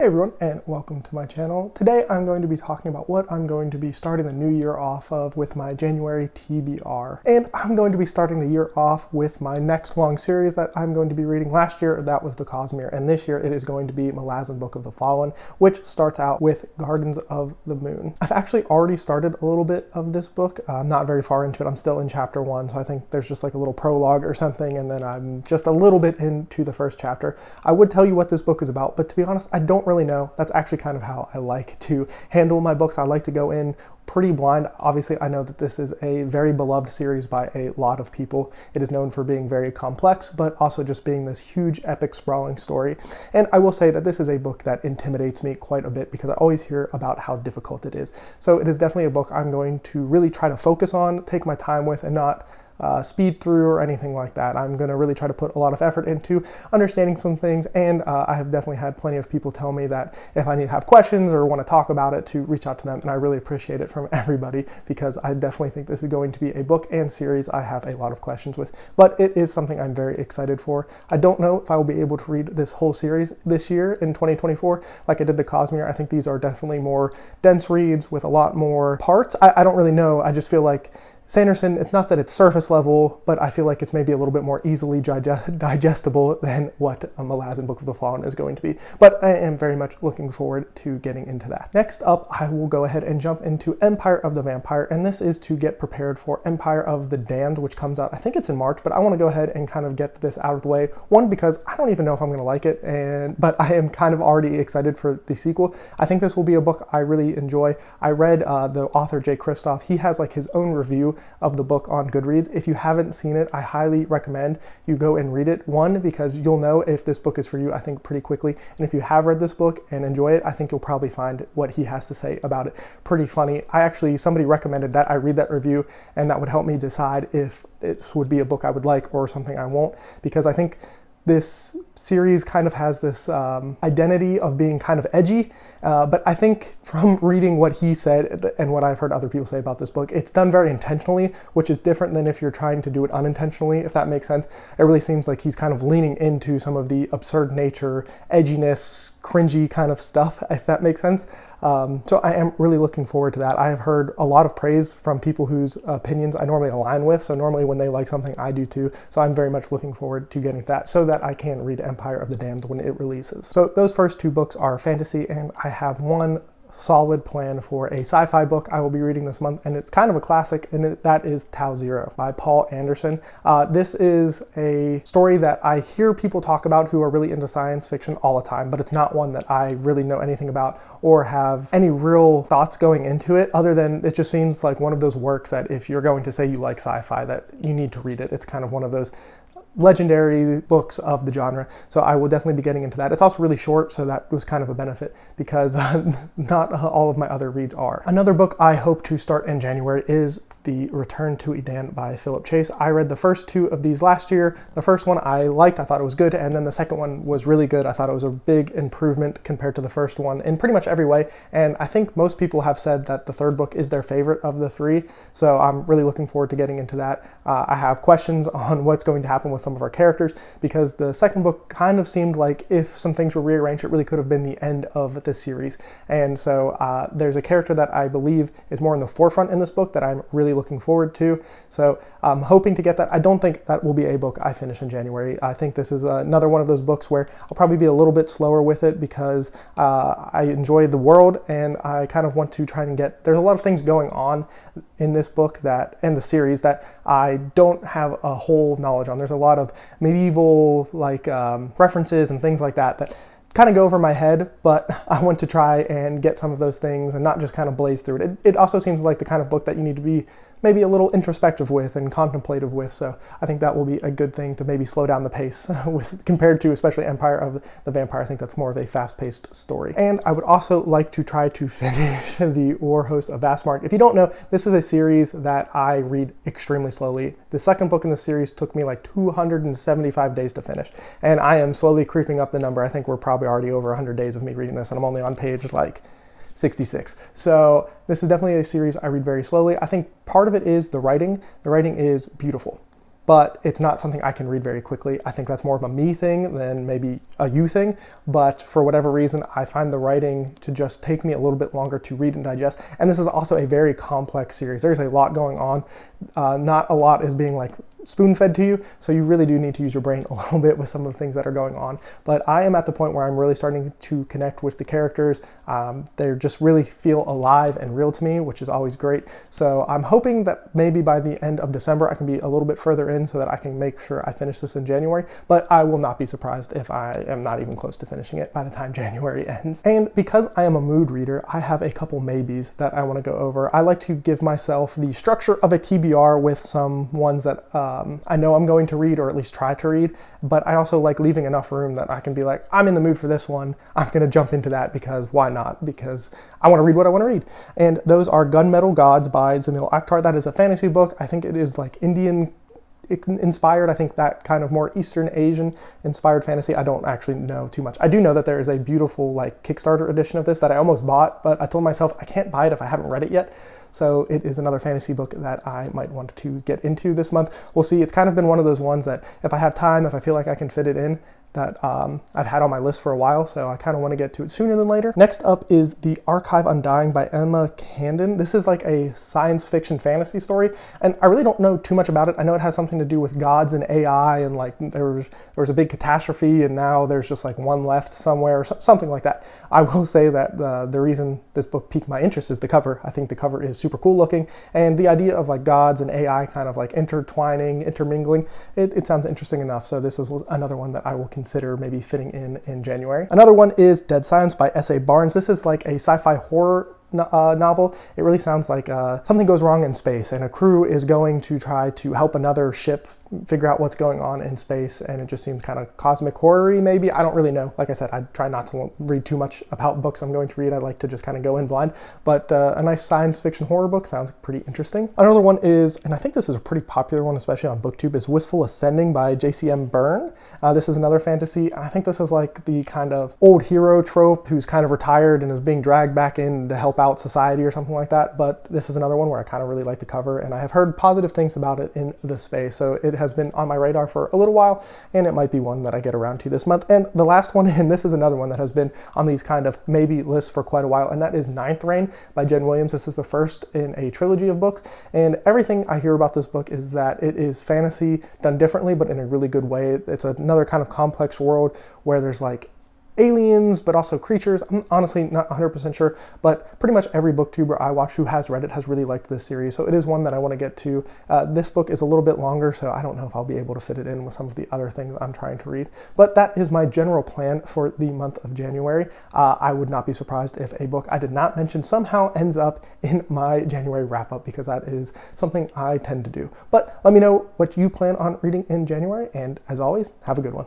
Hey everyone, and welcome to my channel. Today I'm going to be talking about what I'm going to be starting the new year off of with my January TBR. And I'm going to be starting the year off with my next long series that I'm going to be reading. Last year, that was The Cosmere, and this year it is going to be Malazan Book of the Fallen, which starts out with Gardens of the Moon. I've actually already started a little bit of this book. I'm not very far into it. I'm still in chapter 1, so I think there's just like a little prologue or something, and then I'm just a little bit into the first chapter. I would tell you what this book is about, but to be honest, I don't really know. That's actually kind of how I like to handle my books. I like to go in pretty blind. Obviously, I know that this is a very beloved series by a lot of people. It is known for being very complex, but also just being this huge, epic, sprawling story. And I will say that this is a book that intimidates me quite a bit because I always hear about how difficult it is. So it is definitely a book I'm going to really try to focus on, take my time with, and not speed through or anything like that. I'm going to really try to put a lot of effort into understanding some things, and I have definitely had plenty of people tell me that if I need to have questions or want to talk about it, to reach out to them, and I really appreciate it from everybody because I definitely think this is going to be a book and series I have a lot of questions with, but it is something I'm very excited for. I don't know if I will be able to read this whole series this year in 2024 like I did The Cosmere. I think these are definitely more dense reads with a lot more parts. I don't really know. I just feel like Sanderson, it's not that it's surface level, but I feel like it's maybe a little bit more easily digestible than what a Malazan Book of the Fallen is going to be. But I am very much looking forward to getting into that. Next up, I will go ahead and jump into Empire of the Vampire, and this is to get prepared for Empire of the Damned, which comes out, I think it's in March, but I want to go ahead and kind of get this out of the way. One, because I don't even know if I'm going to like it, but I am kind of already excited for the sequel. I think this will be a book I really enjoy. I read the author, Jay Kristoff. He has like his own review of the book on Goodreads. If you haven't seen it, I highly recommend you go and read it. One, because you'll know if this book is for you, I think, pretty quickly. And if you have read this book and enjoy it, I think you'll probably find what he has to say about it pretty funny. Somebody recommended that I read that review, and that would help me decide if it would be a book I would like or something I won't, because I think this series kind of has this identity of being kind of edgy, but I think from reading what he said and what I've heard other people say about this book, it's done very intentionally, which is different than if you're trying to do it unintentionally, if that makes sense. It really seems like he's kind of leaning into some of the absurd nature, edginess, cringy kind of stuff, if that makes sense. So I am really looking forward to that. I have heard a lot of praise from people whose opinions I normally align with, so normally when they like something, I do too. So I'm very much looking forward to getting that so that I can read Empire of the Damned when it releases. So those first two books are fantasy, and I have one solid plan for a sci-fi book I will be reading this month, and it's kind of a classic, and that is Tau Zero by Paul Anderson. This is a story that I hear people talk about who are really into science fiction all the time, but it's not one that I really know anything about or have any real thoughts going into it, other than it just seems like one of those works that if you're going to say you like sci-fi, that you need to read it. It's kind of one of those legendary books of the genre, so I will definitely be getting into that. It's also really short, so that was kind of a benefit because not all of my other reads are. Another book I hope to start in January is The Return to Eden by Philip Chase. I read the first two of these last year. The first one I liked, I thought it was good, and then the second one was really good. I thought it was a big improvement compared to the first one in pretty much every way, and I think most people have said that the third book is their favorite of the three, so I'm really looking forward to getting into that. I have questions on what's going to happen with some of our characters, because the second book kind of seemed like if some things were rearranged, it really could have been the end of this series. And so there's a character that I believe is more in the forefront in this book that I'm really looking forward to. So I'm hoping to get that. I don't think that will be a book I finish in January. I think this is another one of those books where I'll probably be a little bit slower with it because I enjoy the world, and I kind of want to try and there's a lot of things going on in this book and the series that I don't have a whole knowledge on. There's a lot of medieval references and things like that kind of go over my head, but I want to try and get some of those things and not just kind of blaze through it. It also seems like the kind of book that you need to be maybe a little introspective with and contemplative with, so I think that will be a good thing to maybe slow down the pace with compared to especially Empire of the Vampire. I think that's more of a fast-paced story. And I would also like to try to finish The War Host of Vastmark. If you don't know, this is a series that I read extremely slowly. The second book in the series took me like 275 days to finish, and I am slowly creeping up the number. I think we're probably already over 100 days of me reading this, and I'm only on page like 66. So this is definitely a series I read very slowly. I think part of it is the writing. The writing is beautiful. but it's not something I can read very quickly. I think that's more of a me thing than maybe a you thing, but for whatever reason, I find the writing to just take me a little bit longer to read and digest. And this is also a very complex series. There's a lot going on. Not a lot is being like spoon-fed to you, so you really do need to use your brain a little bit with some of the things that are going on. But I am at the point where I'm really starting to connect with the characters. They just really feel alive and real to me, which is always great. So I'm hoping that maybe by the end of December I can be a little bit further in so that I can make sure I finish this in January, but I will not be surprised if I am not even close to finishing it by the time January ends. And because I am a mood reader, I have a couple maybes that I want to go over. I like to give myself the structure of a TBR with some ones that I know I'm going to read, or at least try to read, but I also like leaving enough room that I can be like, I'm in the mood for this one, I'm going to jump into that because why not? Because I want to read what I want to read. And those are Gunmetal Gods by Zamil Akhtar. That is a fantasy book. I think it is like Indian inspired. I think that kind of more Eastern Asian inspired fantasy. I don't actually know too much. I do know that there is a beautiful like Kickstarter edition of this that I almost bought, but I told myself I can't buy it if I haven't read it yet. So it is another fantasy book that I might want to get into this month. We'll see. It's kind of been one of those ones that if I have time, if I feel like I can fit it in, that I've had on my list for a while, so I kind of want to get to it sooner than later. Next up is The Archive Undying by Emma Candon. This is like a science fiction fantasy story, and I really don't know too much about it. I know it has something to do with gods and AI, and like there was a big catastrophe, and now there's just like one left somewhere, or something like that. I will say that the reason this book piqued my interest is the cover. I think the cover is super cool looking, and the idea of like gods and AI kind of like intertwining, intermingling, it sounds interesting enough. So this is another one that I will consider maybe fitting in January. Another one is Dead Silence by S.A. Barnes. This is like a sci-fi horror novel. It really sounds like something goes wrong in space and a crew is going to try to help another ship figure out what's going on in space, and it just seems kind of cosmic horror-y maybe. I don't really know. Like I said, I try not to read too much about books I'm going to read. I like to just kind of go in blind, but a nice science fiction horror book sounds pretty interesting. Another one is, and I think this is a pretty popular one, especially on BookTube, is Wistful Ascending by J.C.M. Byrne. This is another fantasy, and I think this is like the kind of old hero trope who's kind of retired and is being dragged back in to help out society or something like that. But this is another one where I kind of really like the cover, and I have heard positive things about it in the space, so it has been on my radar for a little while, and it might be one that I get around to this month. And the last one, and this is another one that has been on these kind of maybe lists for quite a while, and that is Ninth Reign by Jen Williams. This is the first in a trilogy of books, and everything I hear about this book is that it is fantasy done differently, but in a really good way. It's another kind of complex world where there's like aliens, but also creatures. I'm honestly not 100% sure, but pretty much every booktuber I watch who has read it has really liked this series, so it is one that I want to get to. This book is a little bit longer, so I don't know if I'll be able to fit it in with some of the other things I'm trying to read, but that is my general plan for the month of January. I would not be surprised if a book I did not mention somehow ends up in my January wrap-up, because that is something I tend to do. But let me know what you plan on reading in January, and as always, have a good one.